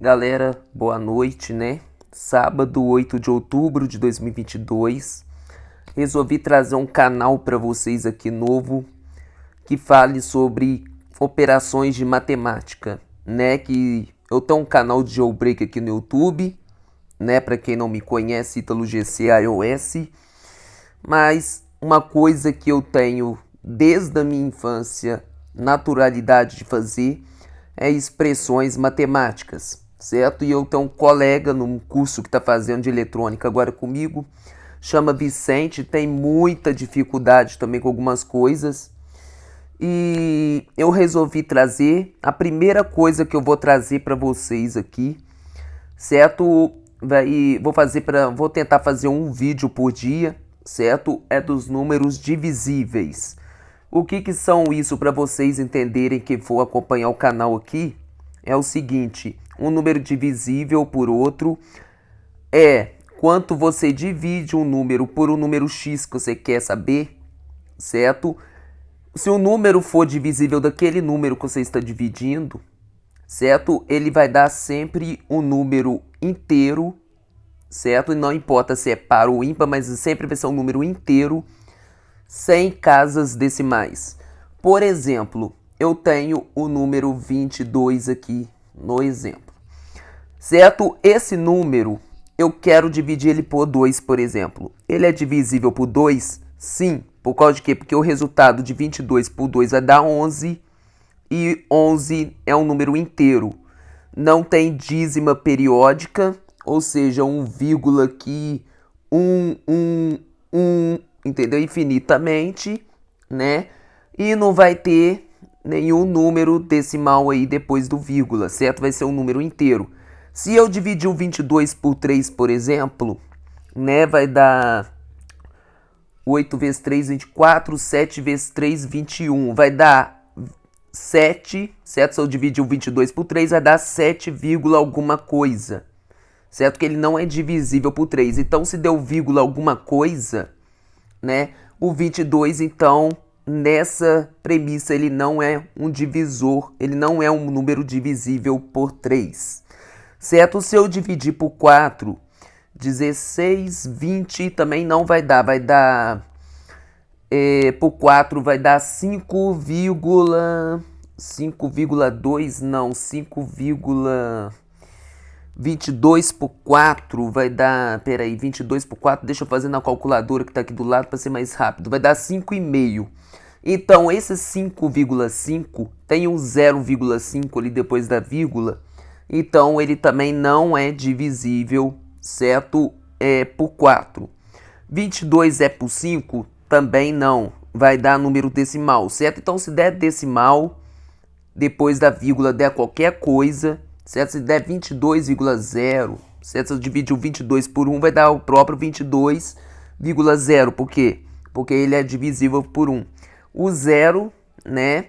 Galera, boa noite, né? Sábado, 8 de outubro de 2022. Resolvi trazer um canal para vocês aqui novo que fale sobre operações de matemática, né? Que eu tenho um canal de jailbreak aqui no YouTube, né? Para quem não me conhece, Ítalo GC iOS. Mas uma coisa que eu tenho desde a minha infância naturalidade de fazer é expressões matemáticas, certo? E eu tenho um colega num curso que está fazendo de eletrônica agora comigo, chama Vicente, tem muita dificuldade também com algumas coisas. E eu resolvi trazer a primeira coisa que eu vou trazer para vocês aqui, certo? Vou tentar fazer um vídeo por dia, certo? É dos números divisíveis. O que são isso para vocês entenderem que for acompanhar o canal aqui? É o seguinte, um número divisível por outro é quanto você divide um número por um número x que você quer saber, certo? Se o número for divisível daquele número que você está dividindo, certo? Ele vai dar sempre um número inteiro, certo? E não importa se é par ou ímpar, mas sempre vai ser um número inteiro, sem casas decimais. Por exemplo, eu tenho o número 22 aqui no exemplo, certo? Esse número, eu quero dividir ele por 2, por exemplo. Ele é divisível por 2? Sim. Por causa de quê? Porque o resultado de 22 por 2 vai dar 11 e 11 é um número inteiro. Não tem dízima periódica, ou seja, um vírgula aqui, entendeu? Infinitamente, né? E não vai ter nenhum número decimal aí depois do vírgula, certo? Vai ser um número inteiro. Se eu dividir o 22 por 3, por exemplo, né? Vai dar 8 vezes 3, 24, 7 vezes 3, 21. Vai dar 7, certo? Se eu dividir o 22 por 3, vai dar 7, alguma coisa, certo? Que ele não é divisível por 3. Então, se deu vírgula alguma coisa, né? O 22, então, nessa premissa, ele não é um divisor, ele não é um número divisível por 3, certo? Se eu dividir por 4, 16, 20 também não vai dar, por 4 vai dar 5,2, não, 5,22 por 4 vai dar, peraí, 22 por 4, deixa eu fazer na calculadora que está aqui do lado para ser mais rápido, vai dar 5,5. Então, esse 5,5 tem um 0,5 ali depois da vírgula, então ele também não é divisível, certo? Por 4. 22 é por 5? Também não, vai dar número decimal, certo? Então, se der decimal, depois da vírgula der qualquer coisa, certo? Se der 22,0, certo? Se eu dividir o 22 por 1, vai dar o próprio 22,0. Por quê? Porque ele é divisível por 1. O 0, né,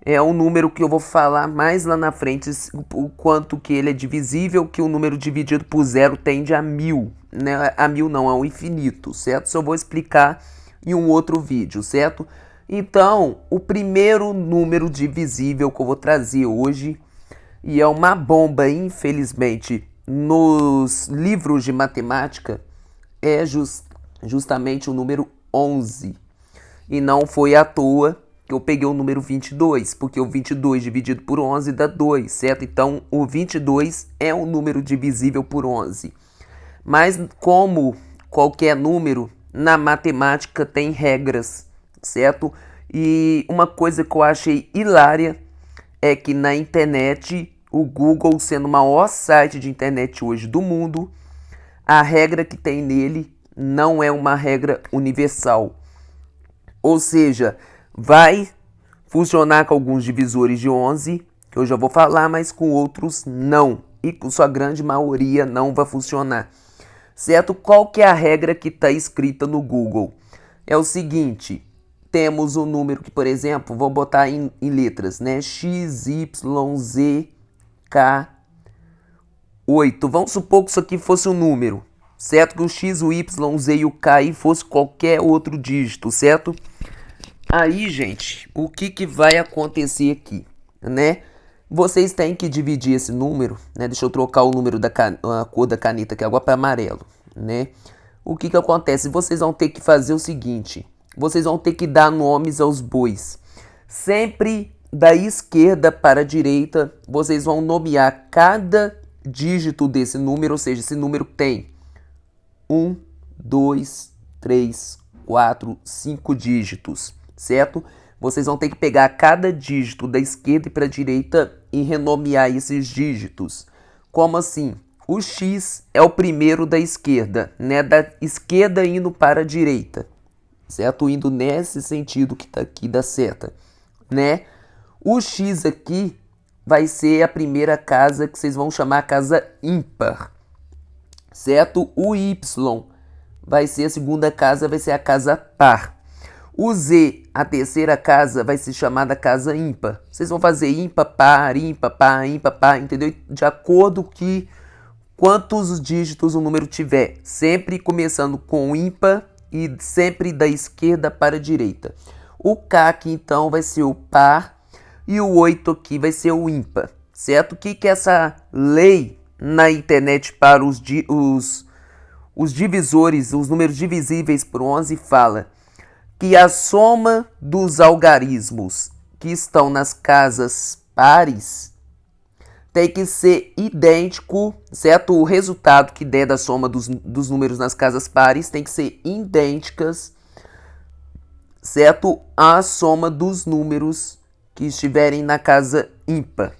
é um número que eu vou falar mais lá na frente, o quanto que ele é divisível, que o número dividido por 0 tende a 1000, né? A 1000 não, é um infinito, certo? Isso eu vou explicar em um outro vídeo, certo? Então, o primeiro número divisível que eu vou trazer hoje, e é uma bomba, infelizmente, nos livros de matemática, é justamente o número 11. E não foi à toa que eu peguei o número 22, porque o 22 dividido por 11 dá 2, certo? Então, o 22 é um número divisível por 11. Mas, como qualquer número, na matemática tem regras, certo? E uma coisa que eu achei hilária é que na internet, o Google, sendo o maior site de internet hoje do mundo, a regra que tem nele não é uma regra universal. Ou seja, vai funcionar com alguns divisores de 11, que eu já vou falar, mas com outros não. E com sua grande maioria não vai funcionar. Certo? Qual que é a regra que está escrita no Google? É o seguinte, temos um número que, por exemplo, vou botar em letras, né? X, Y, Z, K, 8. Vamos supor que isso aqui fosse um número, certo? Que o X, o Y, o Z e o K aí fosse qualquer outro dígito, certo? Aí, gente, o que vai acontecer aqui, né? vocês têm que dividir esse número, né? Deixa eu trocar o número a cor da caneta aqui agora para amarelo, né? O que acontece? Vocês vão ter que fazer o seguinte, vocês vão ter que dar nomes aos bois. Sempre da esquerda para a direita, vocês vão nomear cada dígito desse número, ou seja, esse número tem 1, 2, 3, 4, 5 dígitos, certo? Vocês vão ter que pegar cada dígito da esquerda e para a direita e renomear esses dígitos. Como assim? O X é o primeiro da esquerda, né? Da esquerda indo para a direita, certo? Indo nesse sentido que está aqui da seta, né? O X aqui vai ser a primeira casa que vocês vão chamar casa ímpar, certo? O Y vai ser a segunda casa, vai ser a casa par. O Z, a terceira casa, vai ser chamada casa ímpar. Vocês vão fazer ímpar, par, entendeu? De acordo com quantos dígitos o número tiver. Sempre começando com ímpar e sempre da esquerda para a direita. O K aqui, então, vai ser o par e o 8 aqui vai ser o ímpar, certo? O que é essa lei na internet para os divisores, os números divisíveis por 11 fala que a soma dos algarismos que estão nas casas pares tem que ser idêntico, certo? O resultado que der da soma dos números nas casas pares tem que ser idênticas, certo? A soma dos números que estiverem na casa ímpar.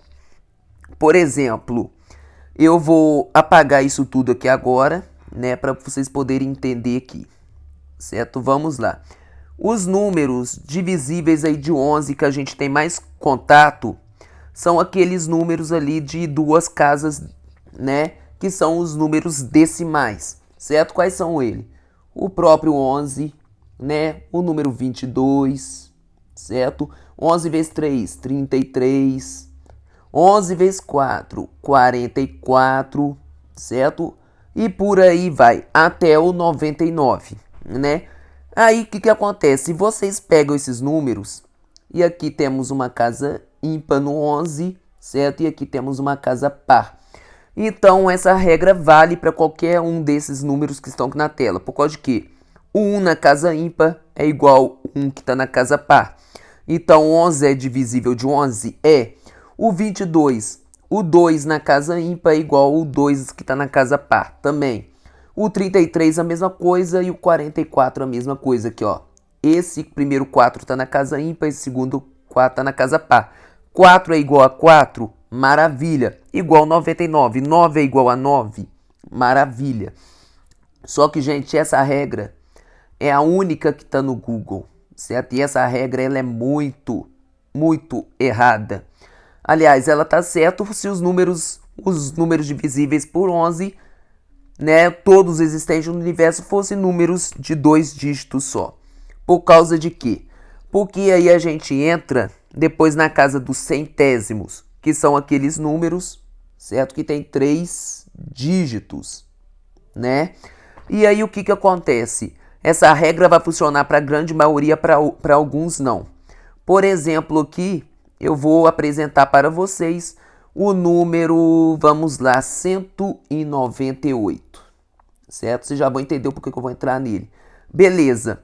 Por exemplo, eu vou apagar isso tudo aqui agora, né? Para vocês poderem entender aqui, certo? Vamos lá. Os números divisíveis aí de 11 que a gente tem mais contato são aqueles números ali de duas casas, né? Que são os números decimais, certo? Quais são eles? O próprio 11, né? O número 22, certo? 11 vezes 3, 33. 11 vezes 4, 44, certo? E por aí vai, até o 99, né? Aí o que acontece? Vocês pegam esses números e aqui temos uma casa ímpar no 11, certo? E aqui temos uma casa par. Então essa regra vale para qualquer um desses números que estão aqui na tela. Por causa de que o 1 na casa ímpar é igual ao 1 que está na casa par. Então 11 é divisível de 11? É. O 22, o 2 na casa ímpar é igual ao 2 que está na casa par também. O 33 a mesma coisa e o 44 a mesma coisa aqui, ó. Esse primeiro 4 está na casa ímpar, esse segundo 4 está na casa par. 4 é igual a 4? Maravilha. Igual a 99. 9 é igual a 9? Maravilha. Só que, gente, essa regra é a única que está no Google, certo? E essa regra ela é muito, muito errada. Aliás, ela está certa se os números divisíveis por 11, né, todos existentes no universo fossem números de 2 dígitos só. Por causa de quê? Porque aí a gente entra depois na casa dos centésimos, que são aqueles números, certo? Que tem 3 dígitos, né? E aí o que acontece? Essa regra vai funcionar para a grande maioria, para alguns não. Por exemplo, aqui eu vou apresentar para vocês o número, vamos lá, 198, certo? Vocês já vão entender porque que eu vou entrar nele. Beleza.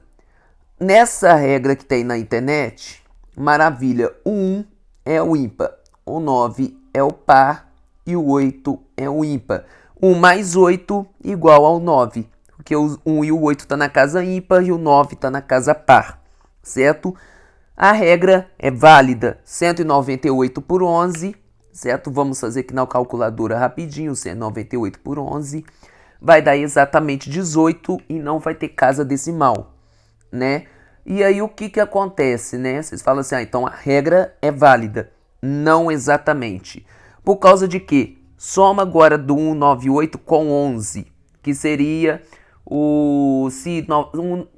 Nessa regra que tem na internet, maravilha, o 1 é o ímpar, o 9 é o par e o 8 é o ímpar. 1 mais 8 igual ao 9, porque o 1 e o 8 estão na casa ímpar e o 9 está na casa par, certo? A regra é válida, 198 por 11, certo? Vamos fazer aqui na calculadora rapidinho, 198 por 11, vai dar exatamente 18 e não vai ter casa decimal, né? E aí o que acontece, né? Vocês falam assim, então a regra é válida. Não exatamente. Por causa de que? Soma agora do 198 com 11, que seria se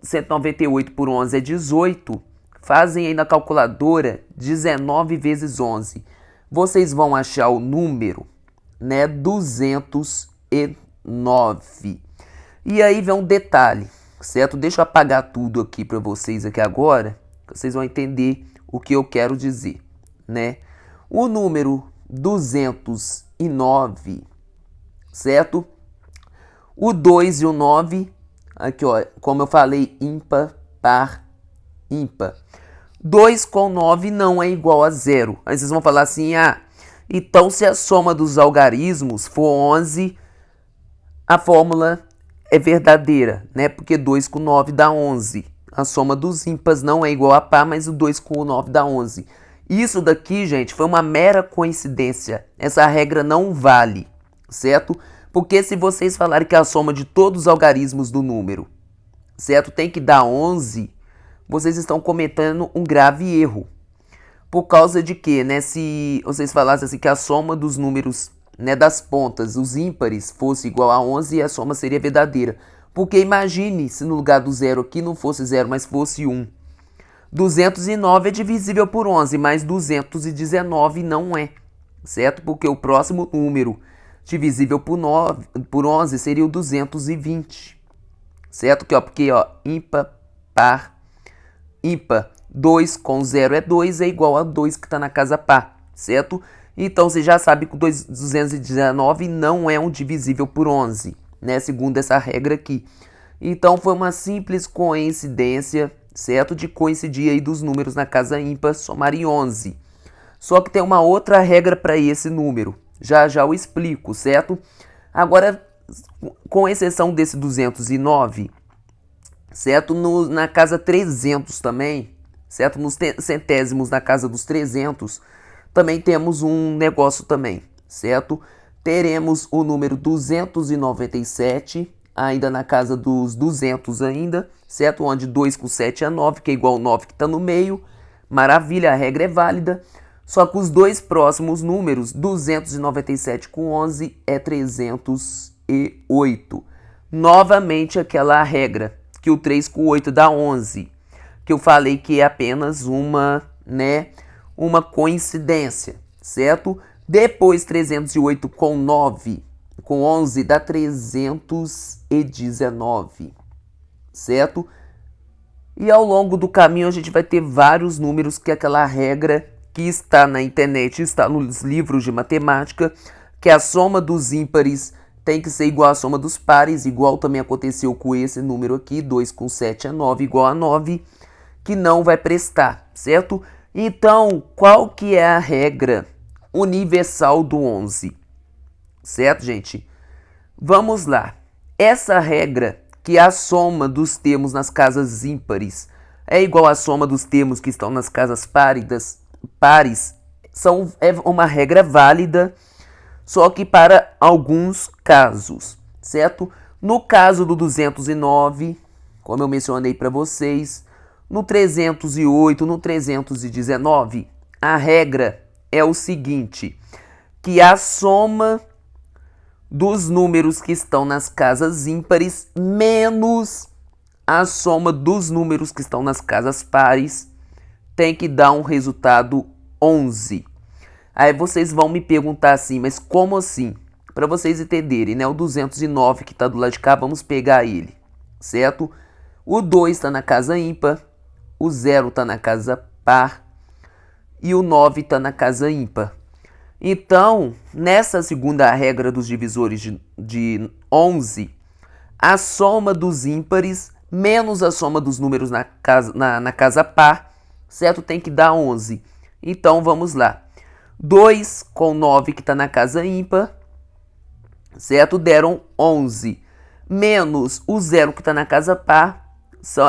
198 por 11 é 18, fazem aí na calculadora 19 vezes 11. Vocês vão achar o número, né, 209. E aí vem um detalhe, certo? Deixa eu apagar tudo aqui para vocês aqui agora, vocês vão entender o que eu quero dizer, né? O número 209, certo? O 2 e o 9, aqui ó, como eu falei, ímpar, par, ímpar. 2 com 9 não é igual a 0. Aí vocês vão falar assim, então se a soma dos algarismos for 11, a fórmula é verdadeira, né? Porque 2 com 9 dá 11. A soma dos ímpares não é igual a par, mas o 2 com o 9 dá 11. Isso daqui, gente, foi uma mera coincidência. Essa regra não vale, certo? Porque se vocês falarem que a soma de todos os algarismos do número, certo, tem que dar 11, vocês estão cometendo um grave erro. Por causa de que, né, se vocês falassem assim que a soma dos números, né, das pontas, os ímpares, fosse igual a 11, a soma seria verdadeira. Porque imagine se no lugar do zero aqui não fosse 0, mas fosse 1. 209 é divisível por 11, mas 219 não é, certo? Porque o próximo número divisível por 11 seria o 220, certo? Porque, ó, ímpar, par, ímpar, 2 com 0 é 2, é igual a 2 que está na casa par, certo? Então, você já sabe que o 219 não é um divisível por 11, né? Segundo essa regra aqui. Então, foi uma simples coincidência, certo? De coincidir aí dos números na casa ímpar somarem 11. Só que tem uma outra regra para esse número. Já já eu explico, certo? Agora, com exceção desse 209, certo? Na casa 300 também, certo? Nos centésimos na casa dos 300, também temos um negócio também, certo? Teremos o número 297, ainda na casa dos 200 ainda, certo? Onde 2 com 7 é 9, que é igual ao 9 que está no meio. Maravilha, a regra é válida. Só que os dois próximos números, 297 com 11, é 308. Novamente aquela regra, que o 3 com 8 dá 11. Que eu falei que é apenas uma coincidência, certo? Depois 308 com 9, com 11 dá 319, certo? E ao longo do caminho a gente vai ter vários números que aquela regra que está na internet, está nos livros de matemática, que a soma dos ímpares tem que ser igual à soma dos pares, igual também aconteceu com esse número aqui, 2 com 7 é 9, igual a 9, que não vai prestar, certo? Então, qual que é a regra universal do 11? Certo, gente? Vamos lá. Essa regra, que a soma dos termos nas casas ímpares é igual à soma dos termos que estão nas casas pares, é uma regra válida, só que para alguns casos, certo? No caso do 209, como eu mencionei para vocês, no 308, no 319, a regra é o seguinte, que a soma dos números que estão nas casas ímpares menos a soma dos números que estão nas casas pares tem que dar um resultado 11. Aí vocês vão me perguntar assim, mas como assim? Para vocês entenderem, né? O 209 que está do lado de cá, vamos pegar ele, certo? O 2 está na casa ímpar, o 0 está na casa par e o 9 está na casa ímpar. Então, nessa segunda regra dos divisores de 11, a soma dos ímpares menos a soma dos números na casa par, certo? Tem que dar 11. Então, vamos lá. 2 com 9 que está na casa ímpar, certo? Deram 11. Menos o 0 que está na casa par,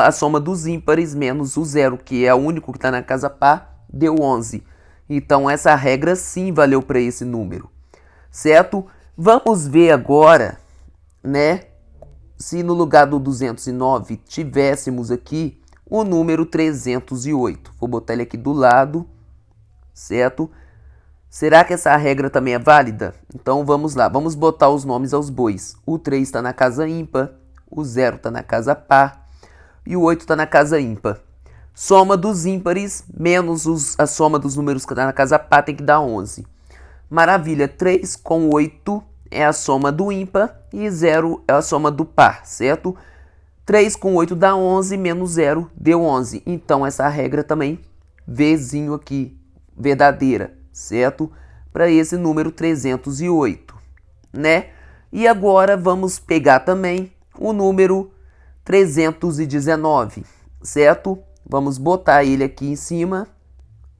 a soma dos ímpares menos o 0, que é o único que está na casa par, deu 11. Então, essa regra sim valeu para esse número, certo? Vamos ver agora, né? Se no lugar do 209 tivéssemos aqui o número 308. Vou botar ele aqui do lado, certo? Será que essa regra também é válida? Então, vamos lá. Vamos botar os nomes aos bois. O 3 está na casa ímpar, o 0 está na casa par e o 8 está na casa ímpar. Soma dos ímpares menos a soma dos números que está na casa par tem que dar 11. Maravilha, 3 com 8 é a soma do ímpar e 0 é a soma do par, certo? 3 com 8 dá 11, menos 0 deu 11. Então, essa regra também, Vzinho aqui, verdadeira, certo? para esse número 308, né? E agora vamos pegar também o número 319, certo? Vamos botar ele aqui em cima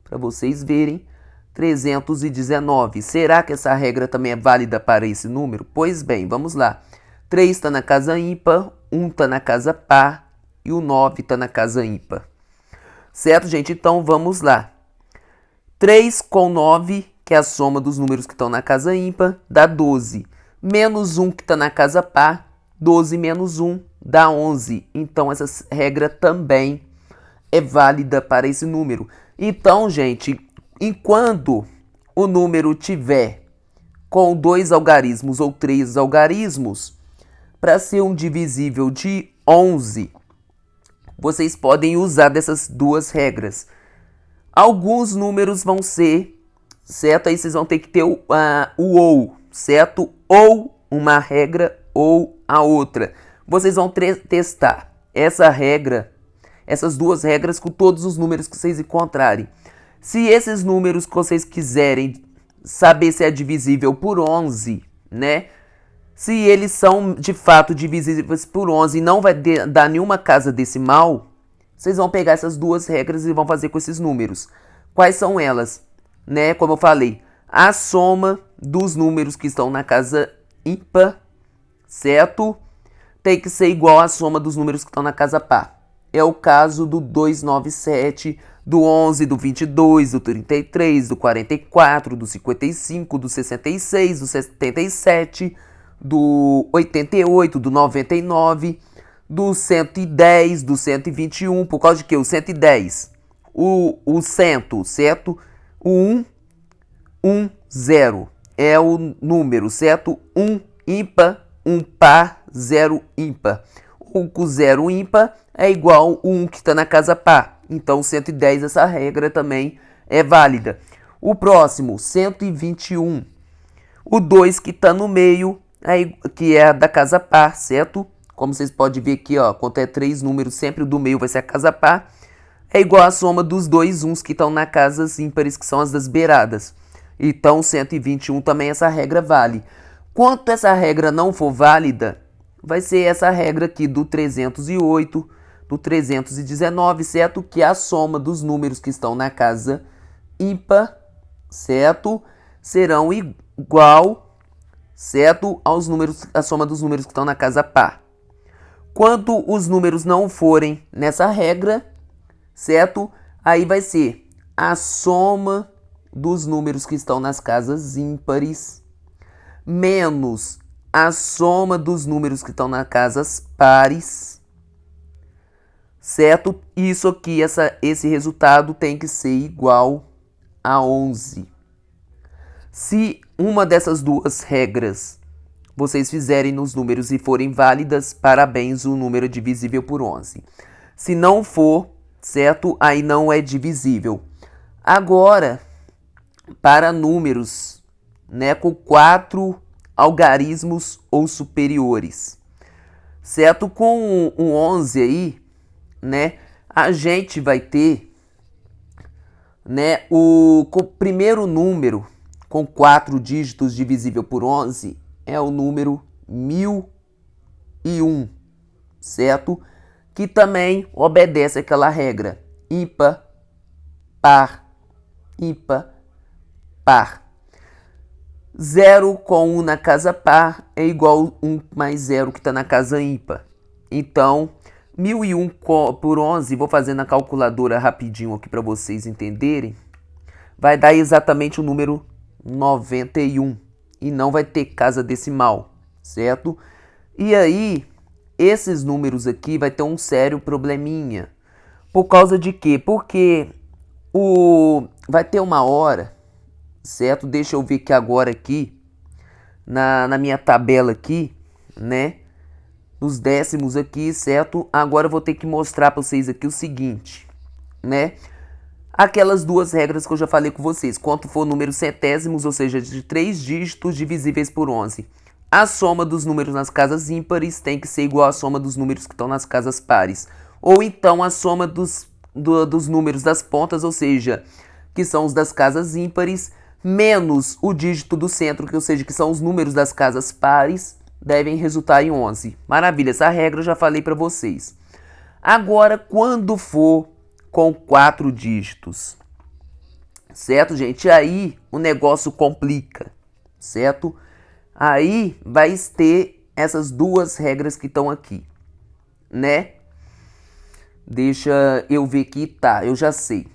para vocês verem. 319. Será que essa regra também é válida para esse número? Pois bem, vamos lá. 3 está na casa ímpar, 1 está na casa par e o 9 está na casa ímpar. Certo, gente? Então vamos lá. 3 com 9, que é a soma dos números que estão na casa ímpar, dá 12. Menos 1 que está na casa par, 12 menos 1 dá 11. Então essa regra também é válida para esse número. Então, gente, enquanto o número tiver com 2 algarismos ou 3 algarismos, para ser um divisível de 11, vocês podem usar dessas duas regras. Alguns números vão ser, certo? Aí vocês vão ter que ter o ou, certo? Ou uma regra ou a outra. Vocês vão testar essa regra, essas duas regras com todos os números que vocês encontrarem. Se esses números que vocês quiserem saber se é divisível por 11, né? Se eles são de fato divisíveis por 11 e não vai dar nenhuma casa decimal, vocês vão pegar essas duas regras e vão fazer com esses números. Quais são elas? Né? Como eu falei, a soma dos números que estão na casa ímpar, certo? Tem que ser igual à soma dos números que estão na casa par. É o caso do 297, do 11, do 22, do 33, do 44, do 55, do 66, do 77, do 88, do 99, do 110, do 121, por causa de que? O 110, o 100, certo? O 1, 1, 0 é o número, certo? 1 ímpar, 1 par, 0 ímpar. O 0 ímpar é igual ao 1 que está na casa par. Então, 110, essa regra também é válida. O próximo, 121. O 2 que está no meio, que é da casa par, certo? Como vocês podem ver aqui, ó, quando é 3 números, sempre o do meio vai ser a casa par. É igual à soma dos dois uns que estão nas casas ímpares, que são as das beiradas. Então, 121 também essa regra vale. Quanto essa regra não for válida, vai ser essa regra aqui do 308, do 319, certo? Que é a soma dos números que estão na casa ímpar, certo? Serão igual, certo? Aos números, a soma dos números que estão na casa par. Quando os números não forem nessa regra, certo? Aí vai ser a soma dos números que estão nas casas ímpares menos a soma dos números que estão nas casas pares, certo? Isso aqui, esse resultado tem que ser igual a 11. Se uma dessas duas regras vocês fizerem nos números e forem válidas, parabéns, o número é divisível por 11. Se não for, certo? Aí não é divisível. Agora, para números, né, com 4 algarismos ou superiores, certo? Com o 11 aí, né, a gente vai ter, né, o primeiro número com 4 dígitos divisível por 11 é o número 1001, certo? Que também obedece àquela regra ímpar, par, ímpar, par. 0 com 1 na casa par é igual a 1 mais 0 que está na casa ímpar. Então, 1001 por 11, vou fazer na calculadora rapidinho aqui para vocês entenderem, vai dar exatamente o número 91 e não vai ter casa decimal, certo? E aí, esses números aqui vai ter um sério probleminha. Por causa de quê? Porque vai ter uma hora, certo? Deixa eu ver que agora aqui, na minha tabela aqui, né? Nos décimos aqui, certo? Agora eu vou ter que mostrar para vocês aqui o seguinte, né? Aquelas duas regras que eu já falei com vocês. Quanto for números centésimos, ou seja, de 3 dígitos divisíveis por 11. A soma dos números nas casas ímpares tem que ser igual à soma dos números que estão nas casas pares. Ou então a soma dos números das pontas, ou seja, que são os das casas ímpares, menos o dígito do centro, que ou seja, que são os números das casas pares, devem resultar em 11. Maravilha, essa regra eu já falei para vocês. Agora, quando for com 4 dígitos, certo, gente? Aí o negócio complica, certo? Aí vai ter essas duas regras que estão aqui, né? Deixa eu ver aqui, tá, eu já sei.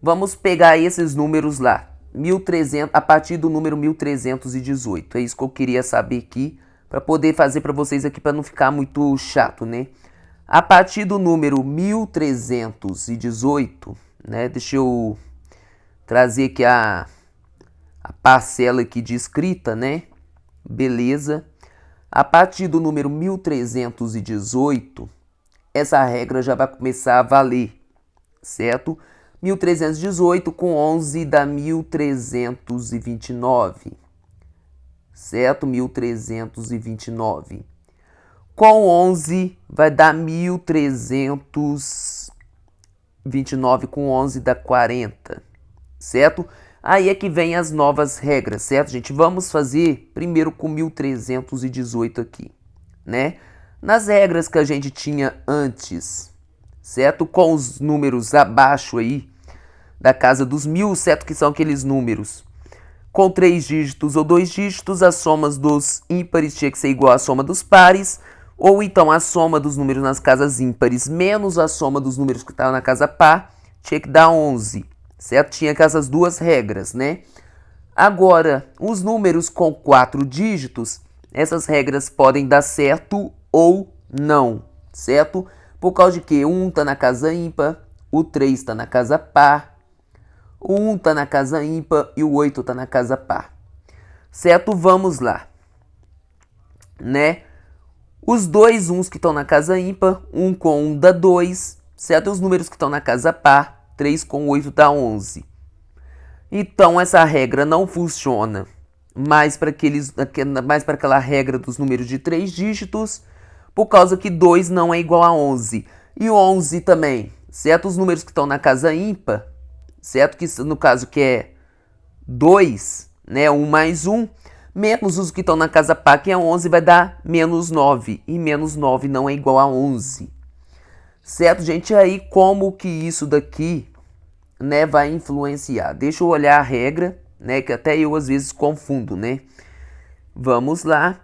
Vamos pegar esses números lá, 1300, a partir do número 1318. É isso que eu queria saber aqui, para poder fazer para vocês aqui, para não ficar muito chato, né? A partir do número 1318, né? Deixa eu trazer aqui a parcela aqui de escrita, né? Beleza. A partir do número 1318, essa regra já vai começar a valer, certo? 1318 com 11 dá 1329, certo? 1329. Com 11 vai dar 1329, com 11 dá 40, certo? Aí é que vem as novas regras, certo, gente? Vamos fazer primeiro com 1318 aqui, né? Nas regras que a gente tinha antes, certo? Com os números abaixo aí, da casa dos 1000, certo? Que são aqueles números com 3 dígitos ou 2 dígitos, as somas dos ímpares tinha que ser igual à soma dos pares, ou então a soma dos números nas casas ímpares menos a soma dos números que estavam na casa par, tinha que dar 11, certo? Tinha essas duas regras, né? Agora, os números com 4 dígitos, essas regras podem dar certo ou não, certo? Por causa de que 1 está na casa ímpar, o 3 está na casa par, o 1 está na casa ímpar e o 8 está na casa par. Certo? Vamos lá. Né? Os dois 1s que estão na casa ímpar, 1 com 1 dá 2, certo? E os números que estão na casa par, 3 com 8 dá 11. Então, essa regra não funciona mais para aquela regra dos números de 3 dígitos, por causa que 2 não é igual a 11. E 11 também, certo? Os números que estão na casa ímpar, certo? Que no caso que é 2, né? 1 mais 1, menos os que estão na casa par, que é 11, vai dar menos 9. E menos 9 não é igual a 11. Certo, gente? Aí, como que isso daqui, né, vai influenciar? Deixa eu olhar a regra, né? Que até eu, às vezes, confundo, né? Vamos lá.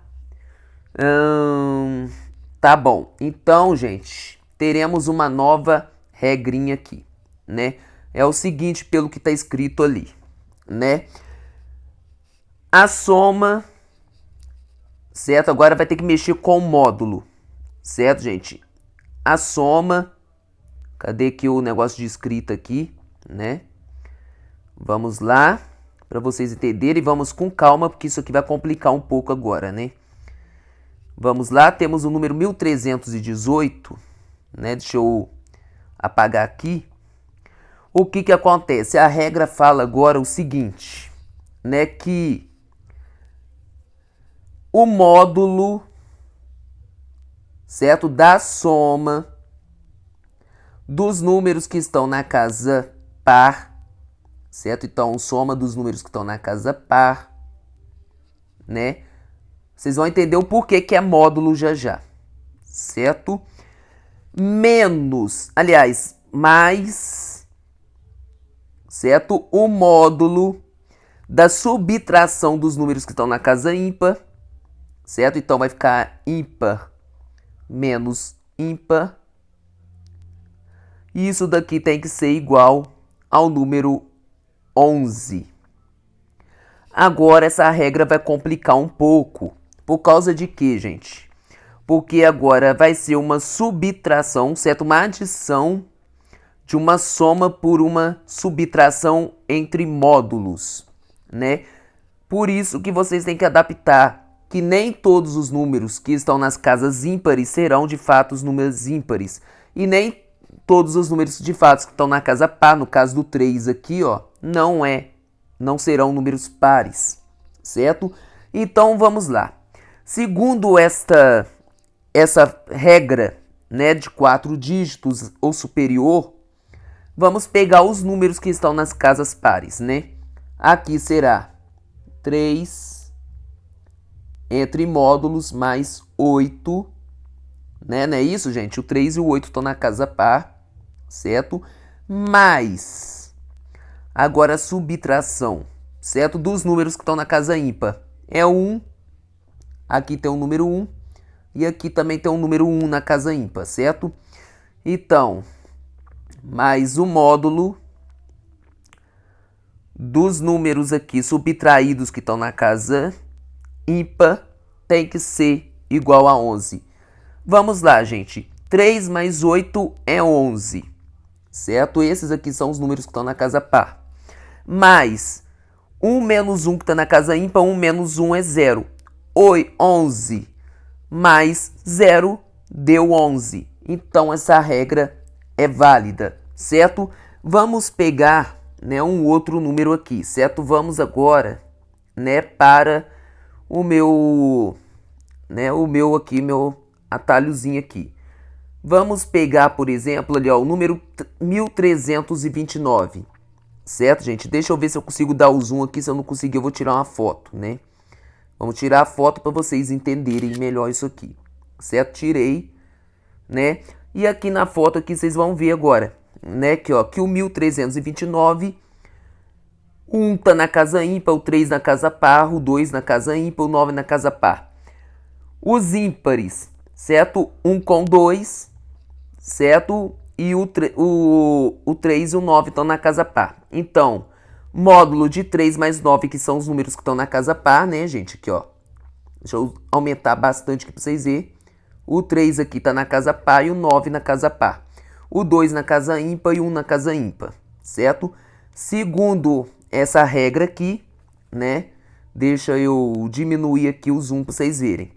Tá bom. Então, gente, teremos uma nova regrinha aqui, né? É o seguinte, pelo que está escrito ali, né? A soma, certo? Agora vai ter que mexer com o módulo, certo, gente? A soma, cadê aqui o negócio de escrita aqui, né? Vamos lá, para vocês entenderem, vamos com calma, porque isso aqui vai complicar um pouco agora, né? Vamos lá, temos o número 1318, né? Deixa eu apagar aqui. O que que acontece? A regra fala agora o seguinte, né? Que o módulo, certo? Da soma dos números que estão na casa par, certo? Então, soma dos números que estão na casa par, né? Vocês vão entender o porquê que é módulo já já, certo? Menos, aliás, mais, certo? O módulo da subtração dos números que estão na casa ímpar, certo? Então vai ficar ímpar menos ímpar. E isso daqui tem que ser igual ao número 11. Agora essa regra vai complicar um pouco. Por causa de quê, gente? Porque agora vai ser uma subtração, certo? Uma adição de uma soma por uma subtração entre módulos, né? Por isso que vocês têm que adaptar que nem todos os números que estão nas casas ímpares serão de fato os números ímpares. E nem todos os números de fato que estão na casa par, no caso do 3 aqui, ó, não serão números pares, certo? Então vamos lá. Segundo essa regra, né, de 4 dígitos ou superior, vamos pegar os números que estão nas casas pares, né? Aqui será 3 entre módulos mais 8, né? Não é isso, gente? O 3 e o 8 estão na casa par, certo? Mais, agora a subtração, certo? Dos números que estão na casa ímpar. É 1, aqui tem o número 1, e aqui também tem o número 1 na casa ímpar, certo? Então, mais o módulo dos números aqui subtraídos que estão na casa ímpar tem que ser igual a 11. Vamos lá, gente. 3 mais 8 é 11, certo? Esses aqui são os números que estão na casa par. Mais 1 menos 1 que está na casa ímpar, 1 menos 1 é 0. 11 mais 0 deu 11. Então, essa regra é válida, certo? Vamos pegar, né, um outro número aqui, certo? Vamos agora, né, para o meu atalhozinho aqui. Vamos pegar, por exemplo, ali, ó, o número 1329, certo, gente? Deixa eu ver se eu consigo dar o zoom aqui. Se eu não conseguir, eu vou tirar uma foto, né? Vamos tirar a foto para vocês entenderem melhor isso aqui, certo? Tirei, né? E aqui na foto aqui vocês vão ver agora, né, que ó, que o 1329, 1 tá na casa ímpar, o 3 na casa par, o 2 na casa ímpar, o 9 na casa par. Os ímpares, certo? 1 com 2, certo? E o 3 e o 9 estão na casa par. Então, módulo de 3 mais 9, que são os números que estão na casa par, né, gente? Aqui, ó. Deixa eu aumentar bastante aqui para vocês verem. O 3 aqui está na casa par e o 9 na casa par. O 2 na casa ímpar e o 1 na casa ímpar, certo? Segundo essa regra aqui, né? Deixa eu diminuir aqui o zoom para vocês verem.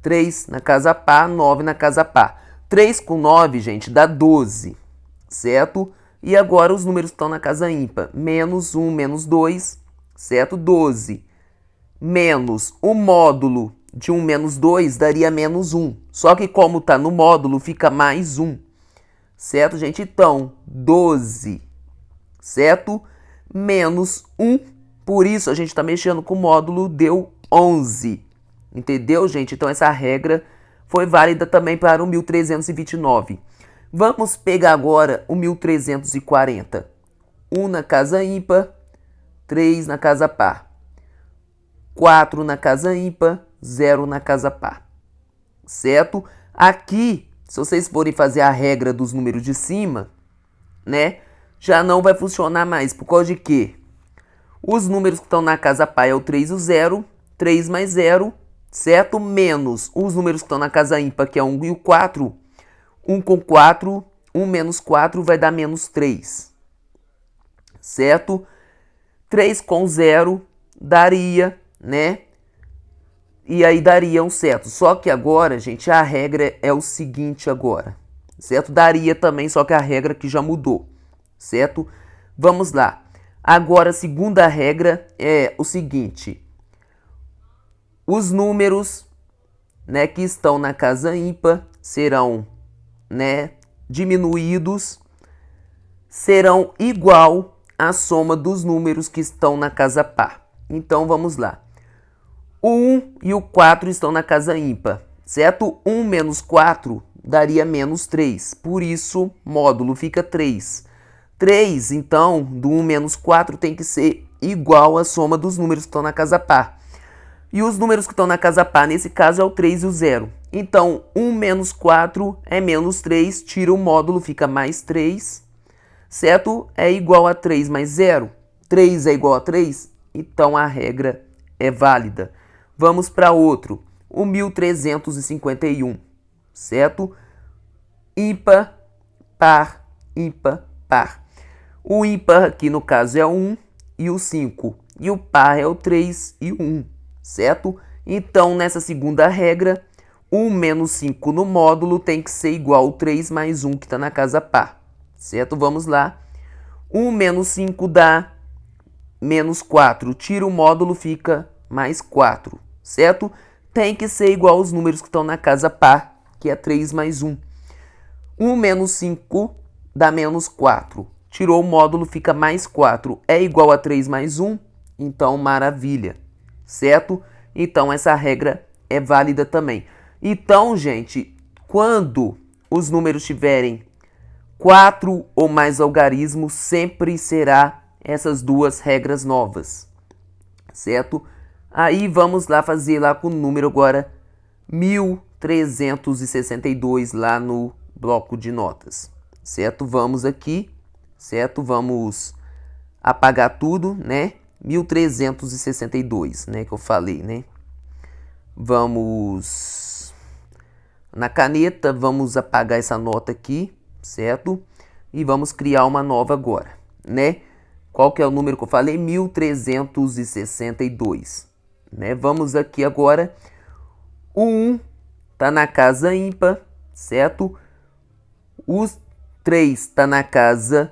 3 na casa par, 9 na casa par. 3 com 9, gente, dá 12, certo? E agora os números que estão na casa ímpar. Menos 1, menos 2, certo? 12. Menos o módulo de 1 menos 2 daria menos 1. Só que como está no módulo, fica mais 1. Certo, gente? Então, 12, certo? Menos 1. Por isso, a gente está mexendo com o módulo, deu 11. Entendeu, gente? Então, essa regra foi válida também para o 1329. Vamos pegar agora o 1340. 1 na casa ímpar, 3 na casa par. 4 na casa ímpar, 0 na casa par. Certo? Aqui, se vocês forem fazer a regra dos números de cima, né, já não vai funcionar mais. Por causa de quê? Os números que estão na casa par é o 3 e o 0, 3 mais 0, certo? Menos os números que estão na casa ímpar, que é 1 e o 4. 1 com 4, 1 menos 4 vai dar menos 3. Certo? 3 com 0 daria, né? E aí daria um certo. Só que agora, gente, a regra é o seguinte agora. Certo? Daria também, só que a regra aqui já mudou. Certo? Vamos lá. Agora, a segunda regra é o seguinte. Os números, né, que estão na casa ímpar serão, né, diminuídos, serão igual à soma dos números que estão na casa par. Então, vamos lá. O 1 e o 4 estão na casa ímpar, certo? 1 menos 4 daria menos 3, por isso, módulo fica 3. 3, então, do 1 menos 4 tem que ser igual à soma dos números que estão na casa par. E os números que estão na casa par, nesse caso, é o 3 e o 0. Então, 1 menos 4 é menos 3, tira o módulo, fica mais 3, certo? É igual a 3 mais 0. 3 é igual a 3, então a regra é válida. Vamos para outro, o 1351, certo? Ímpar, par, ímpar, par. O ímpar aqui no caso é o 1 e o 5, e o par é o 3 e o 1, certo? Então, nessa segunda regra, 1 menos 5 no módulo tem que ser igual ao 3 mais 1 que está na casa par, certo? Vamos lá. 1 menos 5 dá menos 4, tira o módulo, fica mais 4, certo? Tem que ser igual aos números que estão na casa par, que é 3 mais 1. 1 menos 5 dá menos 4. tirou o módulo, fica mais 4. É igual a 3 mais 1? Então, maravilha, certo? Então, essa regra é válida também. Então, gente, quando os números tiverem 4 ou mais algarismos, sempre será essas duas regras novas, certo? Aí vamos lá fazer lá com o número agora 1362 lá no bloco de notas, certo? Vamos aqui, certo? Vamos apagar tudo, né? 1362, né? Que eu falei, né? Vamos na caneta, vamos apagar essa nota aqui, certo? E vamos criar uma nova agora, né? Qual que é o número que eu falei? 1362, né? Vamos aqui agora. O 1 tá na casa ímpar, certo? O 3 tá na casa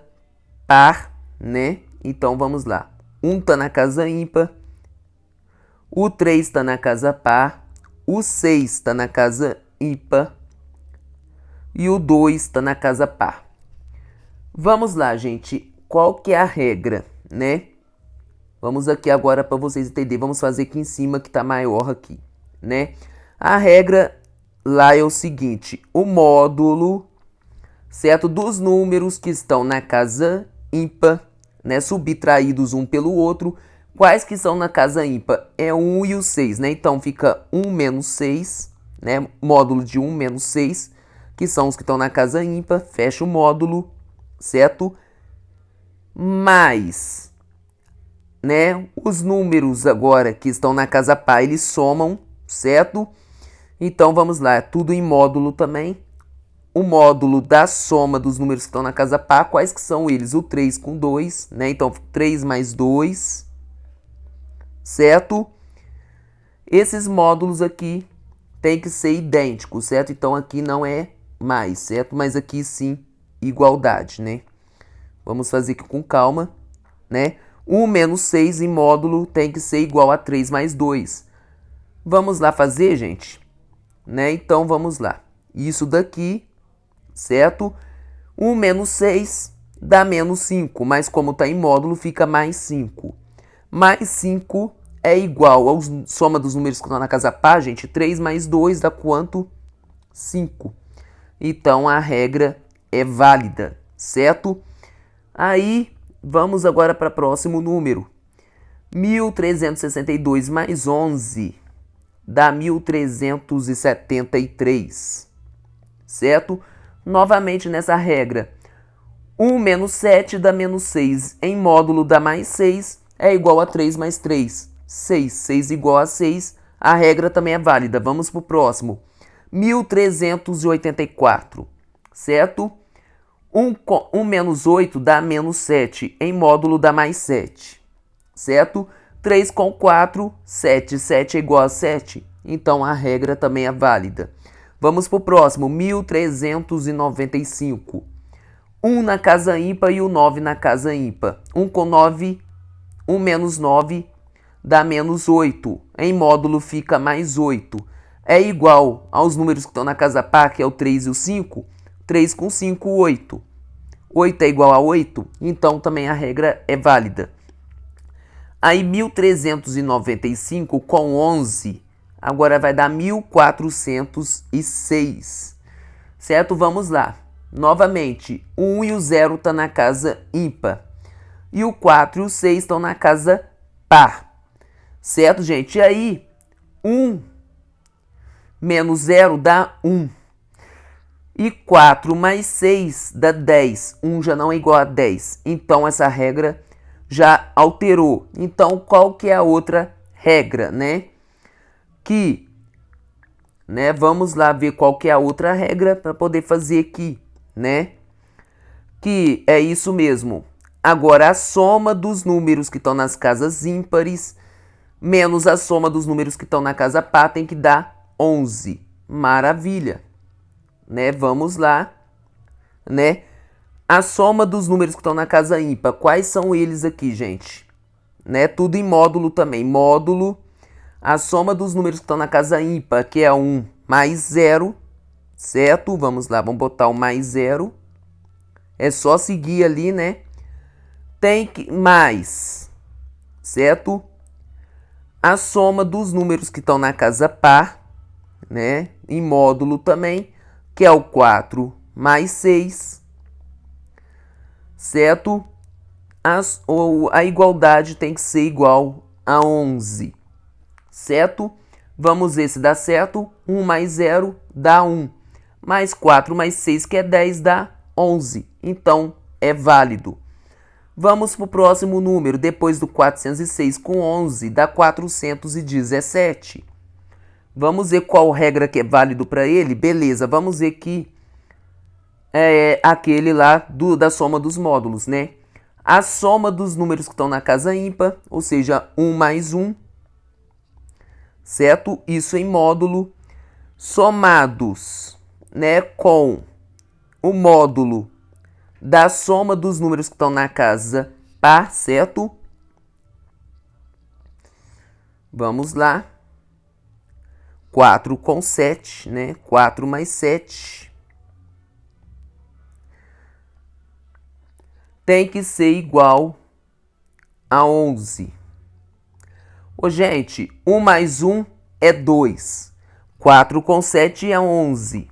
par, né? Então vamos lá. 1 tá na casa ímpar. O 3 tá na casa par. O 6 tá na casa ímpar. E o 2 tá na casa par. Vamos lá, gente. Qual que é a regra, né? Vamos aqui agora para vocês entenderem. Vamos fazer aqui em cima que tá maior aqui, né? A regra lá é o seguinte. O módulo, certo, dos números que estão na casa ímpar, né? Subtraídos um pelo outro. Quais que são na casa ímpar? É o 1 e o 6, né? Então fica 1 menos 6, né? Módulo de 1 menos 6, que são os que estão na casa ímpar. Fecha o módulo, certo? Mais, né? Os números agora que estão na casa par, eles somam, certo? Então vamos lá, é tudo em módulo também. O módulo da soma dos números que estão na casa par, quais que são eles? O 3 com 2, né? Então 3 mais 2, certo? Esses módulos aqui tem que ser idênticos, certo? Então aqui não é mais, certo? Mas aqui sim, igualdade, né? Vamos fazer aqui com calma, né? 1 menos 6 em módulo tem que ser igual a 3 mais 2. Vamos lá fazer, gente? Né? Então vamos lá. Isso daqui, certo? 1 menos 6 dá menos 5, mas como está em módulo, fica mais 5. Mais 5 é igual à soma dos números que estão na casa par, gente. 3 mais 2 dá quanto? 5. Então a regra é válida, certo? Aí vamos agora para o próximo número. 1362 mais 11 dá 1373, certo? Novamente nessa regra. 1 menos 7 dá menos 6. Em módulo dá mais 6. É igual a 3 mais 3. 6. 6 igual a 6. A regra também é válida. Vamos para o próximo. 1384, certo? 1 menos 8 dá menos 7. Em módulo dá mais 7, certo? 3 com 4, 7. 7 é igual a 7. Então a regra também é válida. Vamos para o próximo. 1395. 1 na casa ímpar e o 9 na casa ímpar. 1 com 9, 1 menos 9 dá menos 8. Em módulo fica mais 8. É igual aos números que estão na casa par, que é o 3 e o 5. 3 com 5, 8. 8 é igual a 8, então também a regra é válida. Aí 1395 com 11, agora vai dar 1406, certo? Vamos lá. Novamente, o 1 e o 0 estão na casa ímpar. E o 4 e o 6 estão na casa par. Certo, gente? E aí, 1 menos 0 dá 1. E 4 mais 6 dá 10. 1 já não é igual a 10. Então, essa regra já alterou. Então, qual que é a outra regra, né? Vamos lá ver qual que é a outra regra para poder fazer aqui, né? Que é isso mesmo. Agora, a soma dos números que estão nas casas ímpares menos a soma dos números que estão na casa par tem que dar 11. Maravilha. Né? Vamos lá. Né? A soma dos números que estão na casa ímpar. Quais são eles aqui, gente? Né? Tudo em módulo também. Módulo. A soma dos números que estão na casa ímpar, que é 1 mais 0. Certo? Vamos lá, vamos botar o mais 0. É só seguir ali, né? tem que mais, certo? A soma dos números que estão na casa par, né? Em módulo também, que é o 4 mais 6, certo? A igualdade tem que ser igual a 11, certo? Vamos ver se dá certo. 1 mais 0 dá 1. Mais 4 mais 6, que é 10, dá 11. Então, é válido. Vamos para o próximo número. Depois do 406 com 11, dá 417. Vamos ver qual regra que é válido para ele? Beleza, vamos ver que é aquele lá da soma dos módulos, né? A soma dos números que estão na casa ímpar, ou seja, 1 mais 1, certo? Isso em módulo, somados, né, com o módulo da soma dos números que estão na casa par, certo? Vamos lá. 4 com 7, né? 4 mais 7. Tem que ser igual a 11. Ô, gente, 1 mais 1 é 2. 4 com 7 é 11.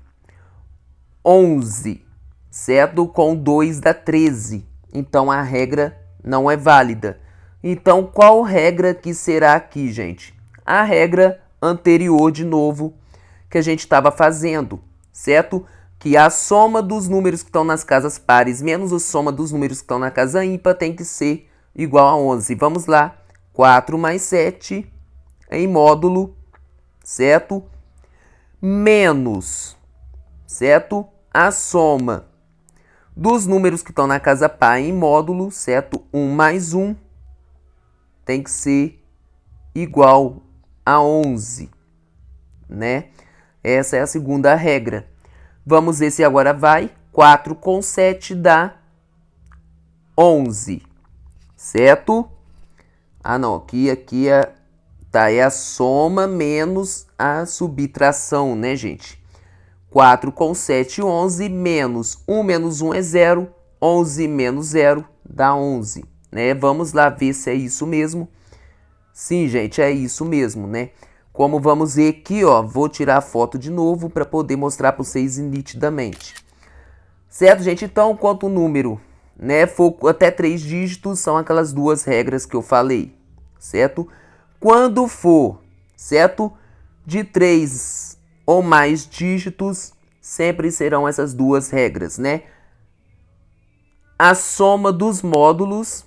11, certo? Com 2 dá 13. Então, a regra não é válida. Então, qual regra que será aqui, gente? A regra anterior, de novo, que a gente estava fazendo, certo? Que a soma dos números que estão nas casas pares menos a soma dos números que estão na casa ímpar tem que ser igual a 11. Vamos lá. 4 mais 7 em módulo, certo? Menos, certo? A soma dos números que estão na casa par em módulo, certo? 1 mais 1 tem que ser igual a 11, né? Essa é a segunda regra. Vamos ver se agora vai. 4 com 7 dá 11, certo? Ah, não. Aqui é a soma menos a subtração, né, gente? 4 com 7, 11, menos 1 menos 1 é 0. 11 menos 0 dá 11, né? Vamos lá ver se é isso mesmo. Sim, gente, é isso mesmo, né? Como vamos ver aqui, ó, vou tirar a foto de novo para poder mostrar para vocês nitidamente. Certo, gente? Então, quanto o número, né, for até 3 dígitos, são aquelas duas regras que eu falei, certo? Quando for, certo, de 3 ou mais dígitos, sempre serão essas duas regras, né? A soma dos módulos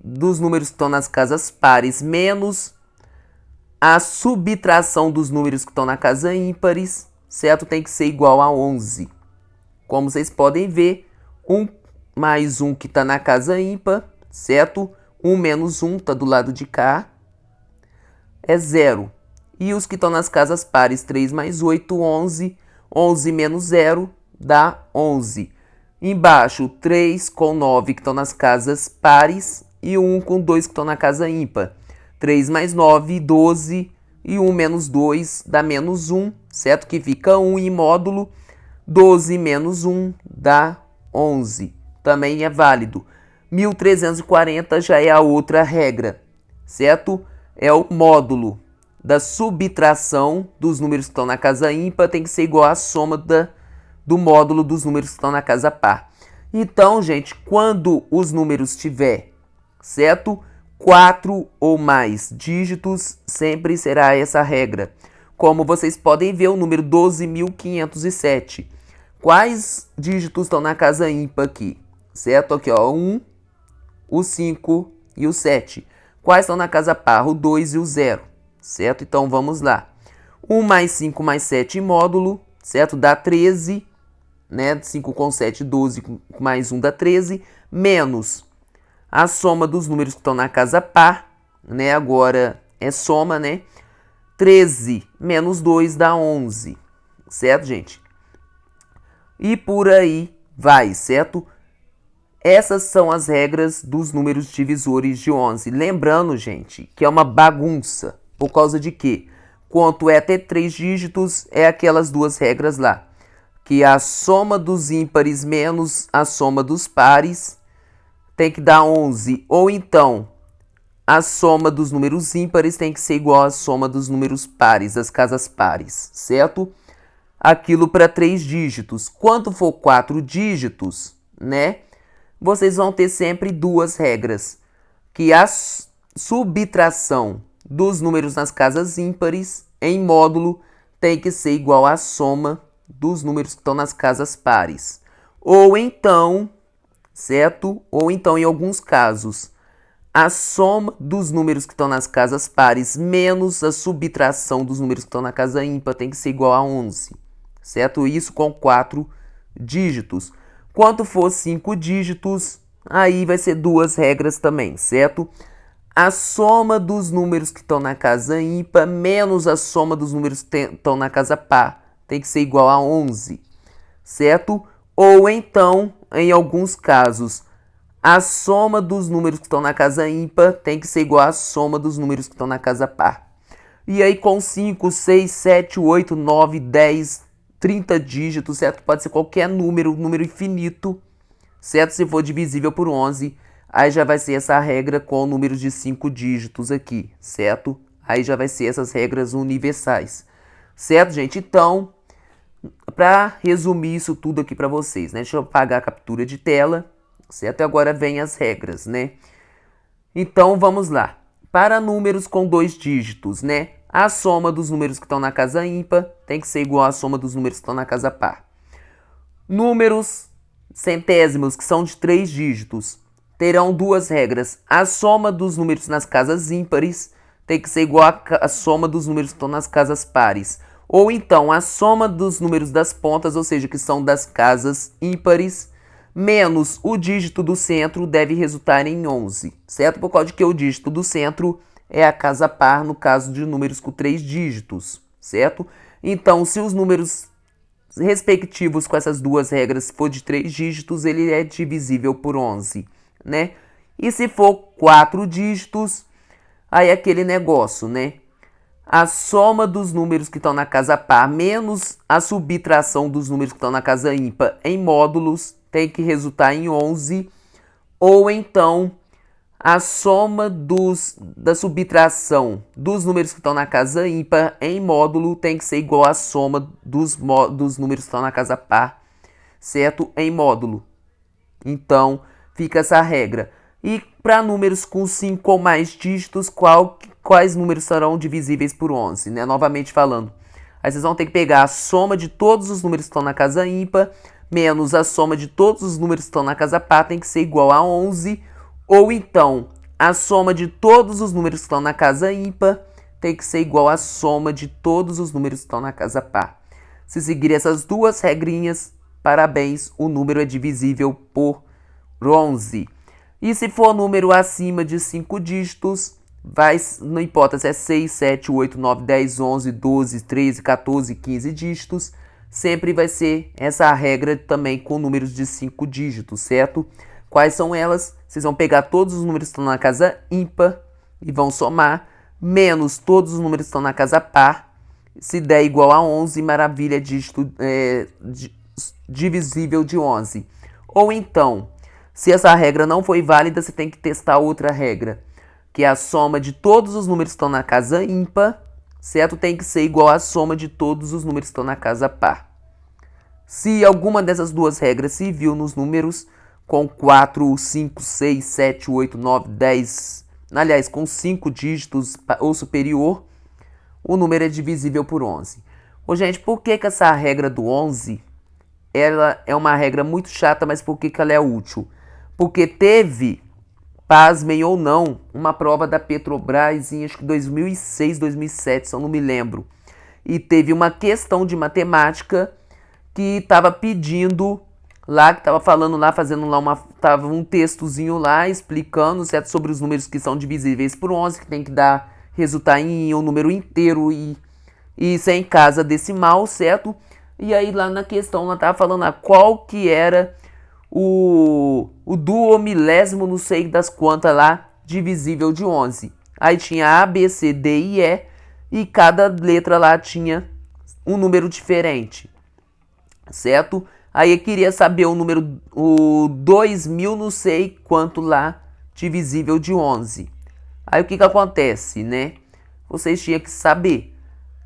dos números que estão nas casas pares menos a subtração dos números que estão na casa ímpares, certo? Tem que ser igual a 11. Como vocês podem ver, 1 mais 1 que está na casa ímpar, certo? 1 menos 1 está do lado de cá, é 0. E os que estão nas casas pares, 3 mais 8, 11. 11 menos 0 dá 11. Embaixo, 3 com 9 que estão nas casas pares e 1 com 2 que estão na casa ímpar. 3 mais 9, 12. E 1 menos 2 dá menos 1, certo? Que fica 1 em módulo. 12 menos 1 dá 11. Também é válido. 1340 já é a outra regra, certo? É o módulo da subtração dos números que estão na casa ímpar tem que ser igual à soma do módulo dos números que estão na casa par. Então, gente, quando os números tiver, certo? 4 ou mais dígitos, sempre será essa regra. Como vocês podem ver, o número 12.507. Quais dígitos estão na casa ímpar aqui? Certo? Aqui, ó, 1, o 5 e o 7. Quais estão na casa par? O 2 e o 0. Certo? Então, vamos lá. 1 mais 5 mais 7 em módulo, certo? Dá 13, né? 5 com 7, 12, mais 1 dá 13, menos a soma dos números que estão na casa par, né? Agora é soma, né? 13 menos 2 dá 11, certo, gente? E por aí vai, certo? Essas são as regras dos números divisores de 11. Lembrando, gente, que é uma bagunça. Por causa de quê? Quanto é até 3 dígitos, é aquelas duas regras lá. Que a soma dos ímpares menos a soma dos pares tem que dar 11, ou então a soma dos números ímpares tem que ser igual à soma dos números pares, das casas pares, certo? Aquilo para 3 dígitos. Quando for 4 dígitos, né? Vocês vão ter sempre duas regras, que a subtração dos números nas casas ímpares em módulo tem que ser igual à soma dos números que estão nas casas pares. Ou então, certo? Ou então, em alguns casos, a soma dos números que estão nas casas pares menos a subtração dos números que estão na casa ímpar tem que ser igual a 11, certo? Isso com 4 dígitos. Quando for 5 dígitos, aí vai ser duas regras também, certo? A soma dos números que estão na casa ímpar menos a soma dos números que estão na casa par tem que ser igual a 11, certo? Ou então, em alguns casos, a soma dos números que estão na casa ímpar tem que ser igual à soma dos números que estão na casa par. E aí com 5, 6, 7, 8, 9, 10, 30 dígitos, certo? Pode ser qualquer número, número infinito, certo? Se for divisível por 11, aí já vai ser essa regra com números de 5 dígitos aqui, certo? Aí já vai ser essas regras universais, certo, gente? Então, para resumir isso tudo aqui para vocês, né? Deixa eu apagar a captura de tela, certo? Agora vem as regras, né? Então, vamos lá. Para números com 2 dígitos, né? A soma dos números que estão na casa ímpar tem que ser igual à soma dos números que estão na casa par. Números centésimos, que são de 3 dígitos, terão duas regras. A soma dos números nas casas ímpares tem que ser igual à soma dos números que estão nas casas pares. Ou então, a soma dos números das pontas, ou seja, que são das casas ímpares, menos o dígito do centro deve resultar em 11, certo? Por causa de que o dígito do centro é a casa par no caso de números com 3 dígitos, certo? Então, se os números respectivos com essas duas regras for de 3 dígitos, ele é divisível por 11, né? E se for 4 dígitos, aí é aquele negócio, né? A soma dos números que estão na casa par menos a subtração dos números que estão na casa ímpar em módulos tem que resultar em 11, ou então a soma da subtração dos números que estão na casa ímpar em módulo tem que ser igual à soma dos números que estão na casa par, certo? Em módulo. Então, fica essa regra. E para números com 5 ou mais dígitos, quais números serão divisíveis por 11, né? Novamente falando. Aí vocês vão ter que pegar a soma de todos os números que estão na casa ímpar menos a soma de todos os números que estão na casa par tem que ser igual a 11, ou então a soma de todos os números que estão na casa ímpar tem que ser igual à soma de todos os números que estão na casa par. Se seguir essas duas regrinhas, parabéns, o número é divisível por 11. E se for número acima de 5 dígitos, não importa se é 6, 7, 8, 9, 10, 11, 12, 13, 14, 15 dígitos, sempre vai ser essa regra também com números de 5 dígitos, certo? Quais são elas? Vocês vão pegar todos os números que estão na casa ímpar e vão somar, menos todos os números que estão na casa par. Se der igual a 11, maravilha, dígito divisível de 11. Ou então, se essa regra não foi válida, você tem que testar outra regra, que é a soma de todos os números que estão na casa ímpar, certo? Tem que ser igual à soma de todos os números que estão na casa par. Se alguma dessas duas regras se viu nos números com 4, 5, 6, 7, 8, 9, 10, aliás, com 5 dígitos ou superior, o número é divisível por 11. Ô, gente, por que essa regra do 11, ela é uma regra muito chata, mas por que ela é útil? Porque teve, pasmem ou não, uma prova da Petrobras em acho que 2006, 2007, se eu não me lembro. E teve uma questão de matemática que estava pedindo lá, que estava falando lá, fazendo lá tava um textozinho lá explicando, certo, sobre os números que são divisíveis por 11, que tem que resultar em um número inteiro e sem casa decimal, certo? E aí lá na questão ela tava falando lá qual que era o duomilésimo, não sei das quantas lá, divisível de 11. Aí tinha A, B, C, D e E, e cada letra lá tinha um número diferente, certo? Aí eu queria saber o número, o 2000 não sei quanto lá, divisível de 11. Aí o que acontece, né? Vocês tinham que saber.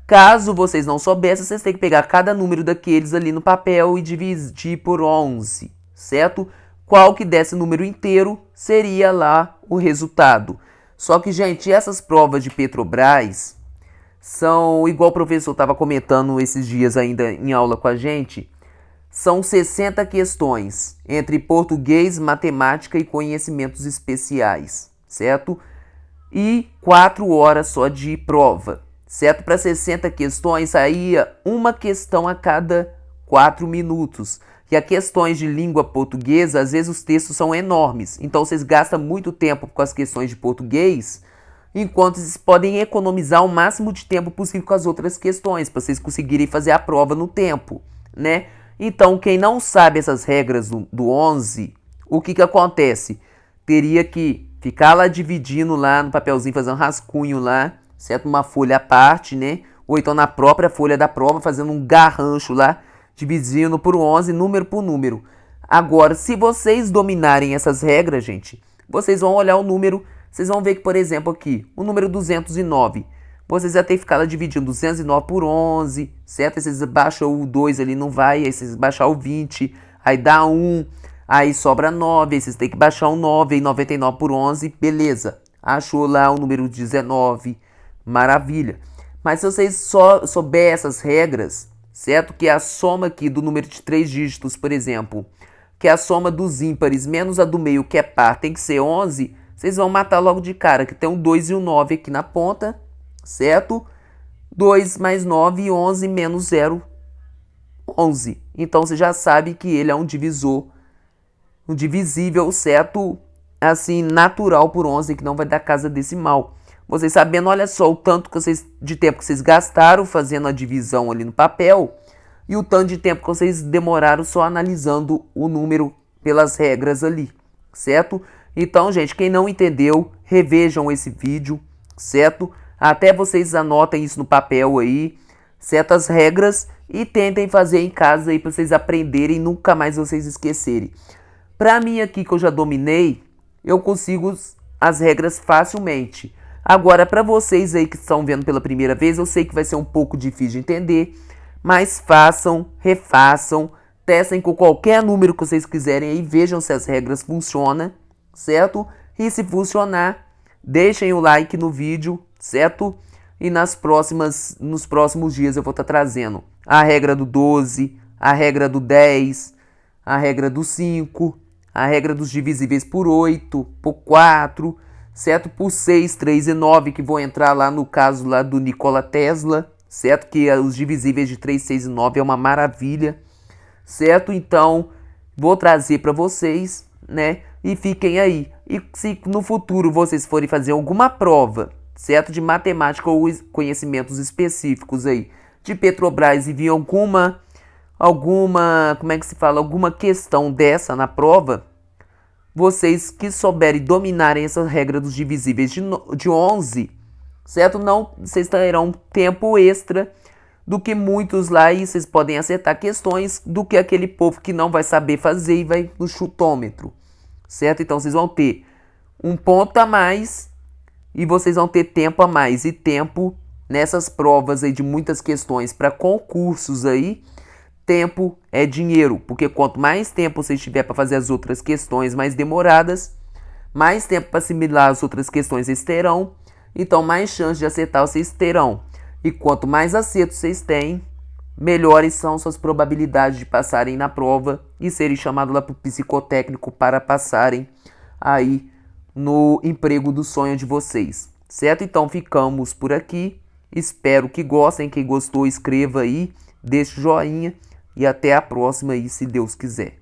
Caso vocês não soubessem, vocês têm que pegar cada número daqueles ali no papel e dividir por 11, certo? Qual que desse número inteiro seria lá o resultado. Só que, gente, essas provas de Petrobras são, igual o professor estava comentando esses dias ainda em aula com a gente, são 60 questões entre português, matemática e conhecimentos especiais, certo? E 4 horas só de prova, certo? Para 60 questões saía uma questão a cada 4 minutos. E as questões de língua portuguesa, às vezes os textos são enormes, então vocês gastam muito tempo com as questões de português, enquanto vocês podem economizar o máximo de tempo possível com as outras questões, para vocês conseguirem fazer a prova no tempo, né? Então, quem não sabe essas regras do 11, o que acontece? Teria que ficar lá dividindo lá no papelzinho, fazendo um rascunho lá, certo? Uma folha à parte, né? Ou então na própria folha da prova, fazendo um garrancho lá, dividindo por 11, número por número. Agora, se vocês dominarem essas regras, gente, vocês vão olhar o número, vocês vão ver que, por exemplo, aqui, o número 209, vocês já tem que ficar lá dividindo 209 por 11, certo? Aí vocês baixam o 2 ali, não vai, aí vocês baixam o 20, aí dá 1, aí sobra 9, aí vocês tem que baixar o 9, aí 99 por 11, beleza. Achou lá o número 19, maravilha. Mas se vocês só souberem essas regras, certo? Que é a soma aqui do número de 3 dígitos, por exemplo, que é a soma dos ímpares menos a do meio, que é par, tem que ser 11, vocês vão matar logo de cara, que tem um 2 e um 9 aqui na ponta, certo? 2 mais 9, 11 menos 0, 11. Então você já sabe que ele é um divisor, um divisível, certo? Assim, natural por 11, que não vai dar casa decimal. Vocês sabendo, olha só, o tanto que de tempo que vocês gastaram fazendo a divisão ali no papel e o tanto de tempo que vocês demoraram só analisando o número pelas regras ali, certo? Então, gente, quem não entendeu, revejam esse vídeo, certo? Até vocês anotem isso no papel aí, certas regras, e tentem fazer em casa aí para vocês aprenderem e nunca mais vocês esquecerem. Para mim aqui que eu já dominei, eu consigo as regras facilmente. Agora, para vocês aí que estão vendo pela primeira vez, eu sei que vai ser um pouco difícil de entender, mas façam, refaçam, testem com qualquer número que vocês quiserem aí, vejam se as regras funcionam, certo? E se funcionar, deixem o like no vídeo, certo? E nos próximos dias eu vou estar trazendo a regra do 12, a regra do 10, a regra do 5, a regra dos divisíveis por 8, por 4, certo? Por 6, 3 e 9, que vão entrar lá no caso lá do Nikola Tesla, certo? Que os divisíveis de 3, 6 e 9 é uma maravilha, certo? Então, vou trazer para vocês, né? E fiquem aí. E se no futuro vocês forem fazer alguma prova, certo? De matemática ou conhecimentos específicos aí, de Petrobras e vir alguma, como é que se fala? Alguma questão dessa na prova, vocês que souberem dominarem essa regra dos divisíveis de 11, certo? Não, vocês terão tempo extra do que muitos lá e vocês podem acertar questões do que aquele povo que não vai saber fazer e vai no chutômetro, certo? Então vocês vão ter um ponto a mais e vocês vão ter tempo a mais. E tempo nessas provas aí de muitas questões para concursos aí, tempo é dinheiro, porque quanto mais tempo vocês tiver para fazer as outras questões mais demoradas, mais tempo para assimilar as outras questões vocês terão, então mais chance de acertar vocês terão. E quanto mais acertos vocês têm, melhores são suas probabilidades de passarem na prova e serem chamados lá para o psicotécnico para passarem aí no emprego do sonho de vocês, certo? Então ficamos por aqui, espero que gostem, quem gostou escreva aí, deixe o joinha e até a próxima aí, se Deus quiser.